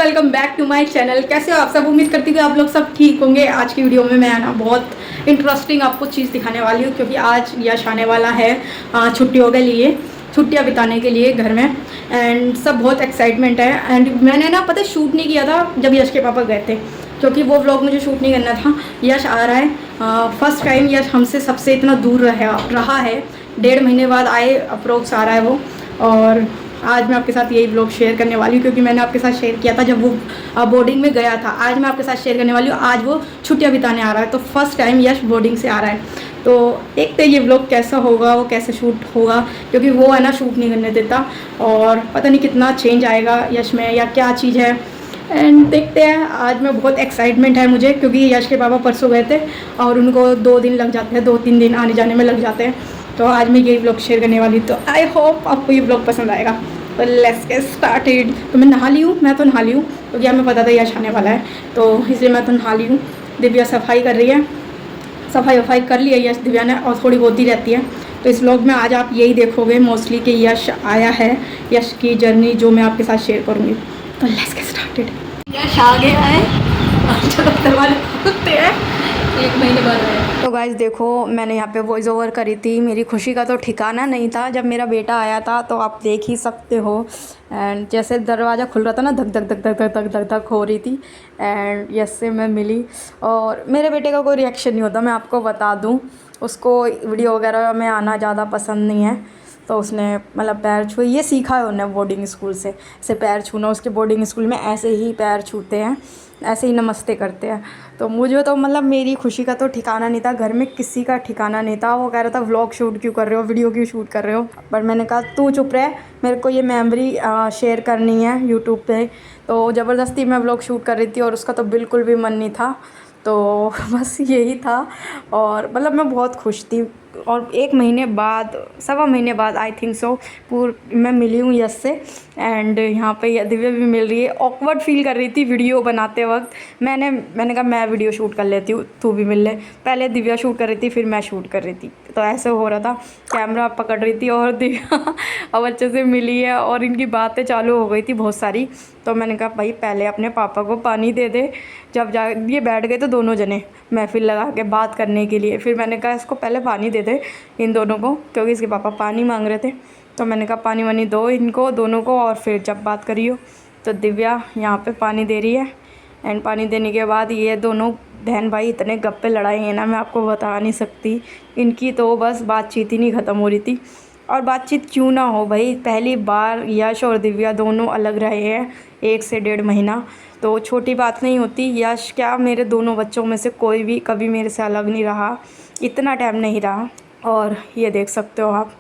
Welcome back to my channel. कैसे हो आप सब? उम्मीद करती हूँ कि आप लोग सब ठीक होंगे। आज की वीडियो में मैं ना बहुत इंटरेस्टिंग आपको चीज़ दिखाने वाली हूँ, क्योंकि आज यश आने वाला है छुट्टियों के लिए, छुट्टियाँ बिताने के लिए घर में। एंड सब बहुत एक्साइटमेंट है। एंड मैंने ना पता शूट नहीं किया था जब यश के पापा गए थे, क्योंकि वो व्लॉग मुझे शूट नहीं करना था। यश आ रहा है, फर्स्ट टाइम यश हमसे सबसे इतना दूर रहा है। 1.5 महीने बाद आए अप्रोक्स आ रहा है वो। और आज मैं आपके साथ यही व्लॉग शेयर करने वाली हूँ, क्योंकि मैंने आपके साथ शेयर किया था जब वो बोर्डिंग में गया था। आज मैं आपके साथ शेयर करने वाली हूँ, आज वो छुट्टियाँ बिताने आ रहा है। तो फर्स्ट टाइम यश बोर्डिंग से आ रहा है, तो देखते ये व्लॉग कैसा होगा, वो कैसे शूट होगा, क्योंकि वो है ना शूट नहीं करने देता। और पता नहीं कितना चेंज आएगा यश में या क्या चीज़ है। एंड देखते हैं। आज मैं बहुत एक्साइटमेंट है मुझे, क्योंकि यश के पापा परसों गए थे और उनको 2 दिन लग जाते हैं, 2-3 दिन आने जाने में लग जाते हैं। तो आज मैं यही व्लॉग शेयर करने वाली हूँ। तो आई होप आपको ये व्लॉग पसंद आएगा। तो लेट्स गेट स्टार्टेड। तो मैं नहा ली हूँ, मैं तो नहा ली हूँ, क्योंकि हमें पता था यश आने वाला है, तो इसलिए मैं तो नहा ली हूँ। दिव्या सफाई कर रही है, सफाई वफाई कर ली है यश दिव्या ने, और थोड़ी होती रहती है। तो इस व्लॉग में आज आप यही देखोगे मोस्टली कि यश आया है, यश की जर्नी जो मैं आपके साथ शेयर करूँगी। तो लेट्स गेट स्टार्टेड। यश आ गया है, चलो दरवाजे खोलते हैं। 1 महीने बाद आया। तो गाइस देखो, मैंने यहाँ पे वॉइस ओवर करी थी। मेरी खुशी का तो ठिकाना नहीं था जब मेरा बेटा आया था, तो आप देख ही सकते हो। एंड जैसे दरवाज़ा खुल रहा था ना, धक धक धक धक धक धक धक धक हो रही थी। एंड यस से मैं मिली, और मेरे बेटे का कोई रिएक्शन नहीं होता, मैं आपको बता दूँ। उसको वीडियो वगैरह में आना ज़्यादा पसंद नहीं है, तो उसने मतलब पैर छुए, ये सीखा है उन्होंने बोर्डिंग स्कूल से, ऐसे पैर छूना। उसके बोर्डिंग स्कूल में ऐसे ही पैर छूते हैं, ऐसे ही नमस्ते करते हैं। तो मुझे तो मतलब मेरी खुशी का तो ठिकाना नहीं था, घर में किसी का ठिकाना नहीं था। वो कह रहा था व्लॉग शूट क्यों कर रहे हो, वीडियो क्यों शूट कर रहे हो। पर मैंने कहा तू चुप रह, मेरे को ये मेमोरी शेयर करनी है यूट्यूब पे। तो ज़बरदस्ती मैं व्लॉग शूट कर रही थी, और उसका तो बिल्कुल भी मन नहीं था। तो बस यही था, और मतलब मैं बहुत खुश थी। और 1 महीने बाद, 1.25 महीने बाद आई थिंक सो, मैं मिली हूँ यश से। एंड यहाँ पे दिव्या भी मिल रही है। ऑकवर्ड फील कर रही थी वीडियो बनाते वक्त। मैंने कहा मैं वीडियो शूट कर लेती हूँ, तू भी मिल ले। पहले दिव्या शूट कर रही थी, फिर मैं शूट कर रही थी, तो ऐसे हो रहा था। कैमरा पकड़ रही थी और दिव्या अब अच्छे से मिली है, और इनकी बातें चालू हो गई थी बहुत सारी। तो मैंने कहा भाई पहले अपने पापा को पानी दे दे। जब जा ये बैठ गए तो दोनों जने महफिल लगा के बात करने के लिए, फिर मैंने कहा इसको पहले पानी दे दे इन दोनों को, क्योंकि इसके पापा पानी मांग रहे थे। तो मैंने कहा पानी वानी दो इनको दोनों को, और फिर जब बात करियो। तो दिव्या यहाँ पे पानी दे रही है। एंड पानी देने के बाद ये दोनों बहन भाई इतने गप्पे लड़ाई हैं ना, मैं आपको बता नहीं सकती। इनकी तो बस बातचीत ही नहीं ख़त्म हो रही थी। और बातचीत क्यों ना हो भाई, पहली बार यश और दिव्या दोनों अलग रहे हैं 1 से 1.5 महीना, तो छोटी बात नहीं होती। यश क्या, मेरे दोनों बच्चों में से कोई भी कभी मेरे से अलग नहीं रहा, इतना टाइम नहीं रहा। और ये देख सकते हो आप,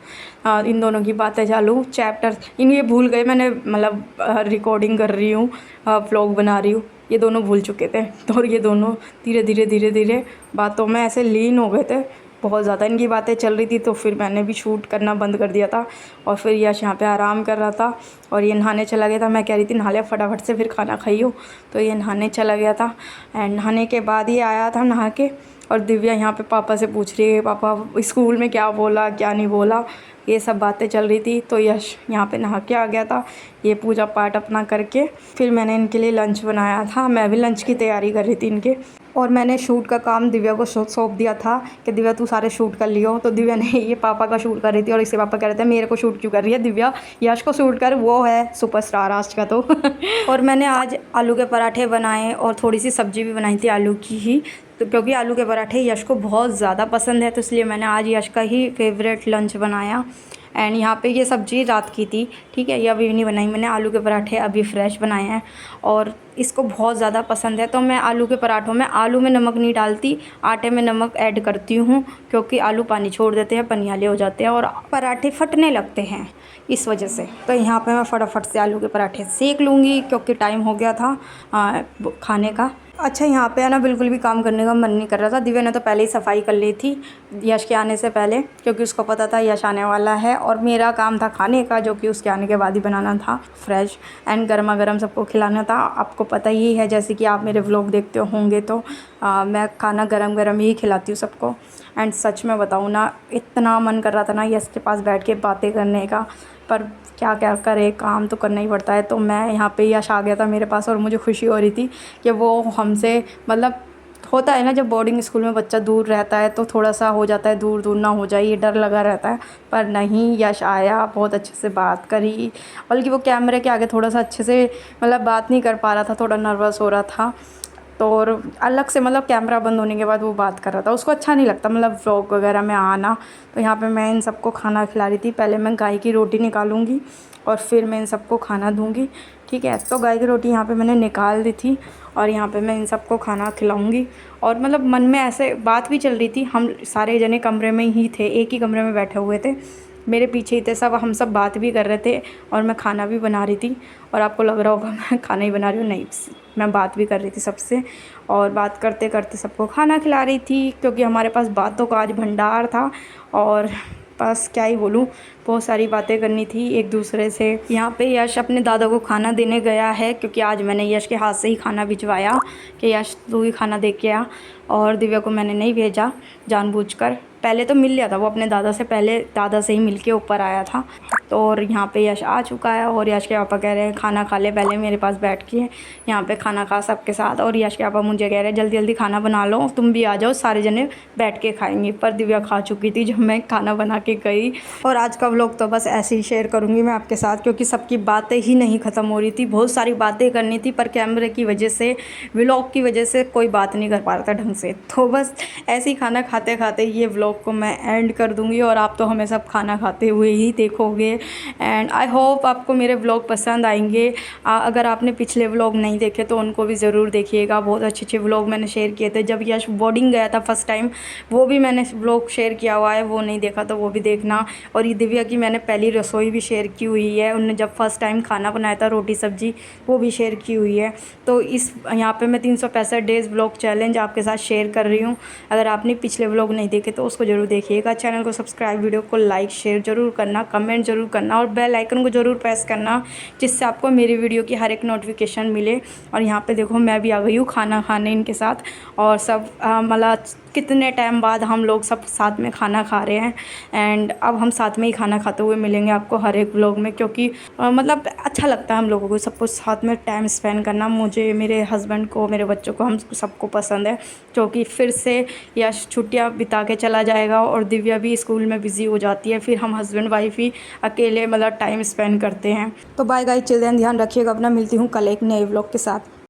इन दोनों की बातें चालू। चैप्टर इन ये भूल गए, मैंने मतलब रिकॉर्डिंग कर रही हूँ, व्लॉग बना रही हूँ, ये दोनों भूल चुके थे। तो और ये दोनों धीरे धीरे धीरे धीरे बातों में ऐसे लीन हो गए थे, बहुत ज़्यादा इनकी बातें चल रही थी। तो फिर मैंने भी शूट करना बंद कर दिया था, और फिर यश यहाँ पे आराम कर रहा था, और ये नहाने चला गया था। मैं कह रही थी नहा ले फटाफट से, फिर खाना खाइयो। तो ये नहाने चला गया था। एंड नहाने के बाद ये आया था नहा के, और दिव्या यहाँ पे पापा से पूछ रही है पापा स्कूल में क्या बोला क्या नहीं बोला, ये सब बातें चल रही थी। तो यश यहाँ पे नहा के आ गया था, ये पूजा पाठ अपना करके। फिर मैंने इनके लिए लंच बनाया था, मैं भी लंच की तैयारी कर रही थी इनके। और मैंने शूट का काम दिव्या को सौंप दिया था कि दिव्या तू सारे शूट कर लियो। तो दिव्या ने ये पापा का शूट कर रही थी, और इसके पापा कह रहे थे मेरे को शूट क्यों कर रही है दिव्या, यश को शूट कर, वो है सुपरस्टार आज का। तो और मैंने आज आलू के पराठे बनाए, और थोड़ी सी सब्ज़ी भी बनाई थी आलू की ही। तो क्योंकि आलू के पराठे यश को बहुत ज़्यादा पसंद है, तो इसलिए मैंने आज यश का ही फेवरेट लंच बनाया। एंड यहाँ पे ये सब्ज़ी रात की थी, ठीक है, ये अभी नहीं बनाई मैंने। आलू के पराठे अभी फ्रेश बनाए हैं, और इसको बहुत ज़्यादा पसंद है। तो मैं आलू के पराठों में आलू में नमक नहीं डालती, आटे में नमक ऐड करती हूँ, क्योंकि आलू पानी छोड़ देते हैं, पनियाले हो जाते हैं, और पराठे फटने लगते हैं इस वजह से। तो यहाँ पे मैं फटाफट से आलू के पराठे सेक लूँगी, क्योंकि टाइम हो गया था खाने का। अच्छा, यहाँ पे है ना बिल्कुल भी काम करने का मन नहीं कर रहा था। दिव्या ने तो पहले ही सफाई कर ली थी यश के आने से पहले, क्योंकि उसको पता था यश आने वाला है। और मेरा काम था खाने का, जो कि उसके आने के बाद ही बनाना था, फ्रेश एंड गर्मा गर्म सबको खिलाना था। आपको पता ही है, जैसे कि आप मेरे व्लॉग देखते होंगे, तो मैं खाना गरम गरम ही खिलाती हूँ सबको। एंड सच में बताऊँ ना, इतना मन कर रहा था ना यश के पास बैठ के बातें करने का, पर क्या क्या करे, काम तो करना ही पड़ता है। तो मैं यहाँ पे यश आ गया था मेरे पास और मुझे खुशी हो रही थी कि वो हमसे मतलब होता है ना, जब बोर्डिंग स्कूल में बच्चा दूर रहता है तो थोड़ा सा हो जाता है, दूर दूर ना हो जाए ये डर लगा रहता है। पर नहीं, यश आया, बहुत अच्छे से बात करी, बल्कि वो कैमरे के आगे थोड़ा सा अच्छे से मतलब बात नहीं कर पा रहा था, थोड़ा नर्वस हो रहा था। तो और अलग से मतलब कैमरा बंद होने के बाद वो बात कर रहा था, उसको अच्छा नहीं लगता मतलब व्लॉग वगैरह में आना। तो यहाँ पे मैं इन सबको खाना खिला रही थी। पहले मैं गाय की रोटी निकालूंगी और फिर मैं इन सबको खाना दूंगी, ठीक है। तो गाय की रोटी यहाँ पे मैंने निकाल दी थी और यहाँ पे मैं इन सबको खाना खिलाऊंगी। और मतलब मन में ऐसे बात भी चल रही थी, हम सारे जने कमरे में ही थे, एक ही कमरे में बैठे हुए थे, मेरे पीछे ही थे सब, हम सब बात भी कर रहे थे और मैं खाना भी बना रही थी। और आपको लग रहा होगा मैं खाना ही बना रही हूँ, नहीं, मैं बात भी कर रही थी सबसे। और बात करते करते सबको खाना खिला रही थी, क्योंकि हमारे पास बातों का आज भंडार था। और बस क्या ही बोलूँ, बहुत सारी बातें करनी थी एक दूसरे से। यहाँ पे यश अपने दादा को खाना देने गया है, क्योंकि आज मैंने यश के हाथ से ही खाना भिजवाया कि यश तू ही खाना दे के आ। और दिव्या को मैंने नहीं भेजा जानबूझकर, पहले तो मिल लिया था वो अपने दादा से, पहले दादा से ही मिल के ऊपर आया था। तो और यहाँ पे यश आ चुका है और यश के पापा कह रहे हैं खाना खा ले पहले मेरे पास बैठ के। यहाँ पे खाना खा सबके साथ, और यश के पापा मुझे कह रहे हैं जल्दी जल्दी खाना बना लो, तुम भी आ जाओ, सारे जने बैठ के खाएंगे। पर दिव्या खा चुकी थी जब मैं खाना बना के गई। और आज का व्लॉग तो बस ऐसे ही शेयर करूँगी मैं आपके साथ, क्योंकि सबकी बातें ही नहीं ख़त्म हो रही थी, बहुत सारी बातें करनी थी, पर कैमरे की वजह से, व्लॉग की वजह से कोई बात नहीं कर पा रहा था ढंग से। तो बस ऐसे ही खाना खाते खाते ये व्लॉग को मैं एंड कर दूँगी, और आप तो हमें सब खाना खाते हुए ही देखोगे। एंड आई होप आपको मेरे व्लॉग पसंद आएंगे। अगर आपने पिछले व्लॉग नहीं देखे तो उनको भी ज़रूर देखिएगा, बहुत अच्छे अच्छे व्लॉग मैंने शेयर किए थे। जब यश बोर्डिंग गया था फर्स्ट टाइम, वो भी मैंने व्लॉग शेयर किया हुआ है, वो नहीं देखा तो वो भी देखना। और ये दिव्या की मैंने पहली रसोई भी शेयर की हुई है, उन्होंने जब फर्स्ट टाइम खाना बनाया था रोटी सब्जी, वो भी शेयर की हुई है। तो इस यहाँ पे मैं 365 डेज़ व्लॉग चैलेंज आपके साथ शेयर कर रही हूँ। अगर आपने पिछले व्लॉग नहीं देखे तो उसको ज़रूर देखिएगा। चैनल को सब्सक्राइब, वीडियो को लाइक शेयर ज़रूर करना, कमेंट ज़रूर करना और बेल आइकन को ज़रूर प्रेस करना, जिससे आपको मेरी वीडियो की हर एक नोटिफिकेशन मिले। और यहाँ पे देखो मैं भी आ गई हूँ खाना खाने इनके साथ, और सब मतलब कितने टाइम बाद हम लोग सब साथ में खाना खा रहे हैं। एंड अब हम साथ में ही खाना खाते हुए मिलेंगे आपको हर एक व्लॉग में, क्योंकि मतलब अच्छा लगता है हम लोगों को सबको साथ में टाइम स्पेंड करना। मुझे, मेरे हस्बैंड को, मेरे बच्चों को, हम सबको पसंद है। क्योंकि फिर से यश छुट्टियां बिता के चला जाएगा और दिव्या भी स्कूल में बिज़ी हो जाती है, फिर हम हस्बैंड वाइफ ही अकेले मतलब टाइम स्पेंड करते हैं। तो बाय गाइस, चिल्ड्रन ध्यान रखिएगा अपना, मिलती हूँ कल एक नए व्लॉग के साथ।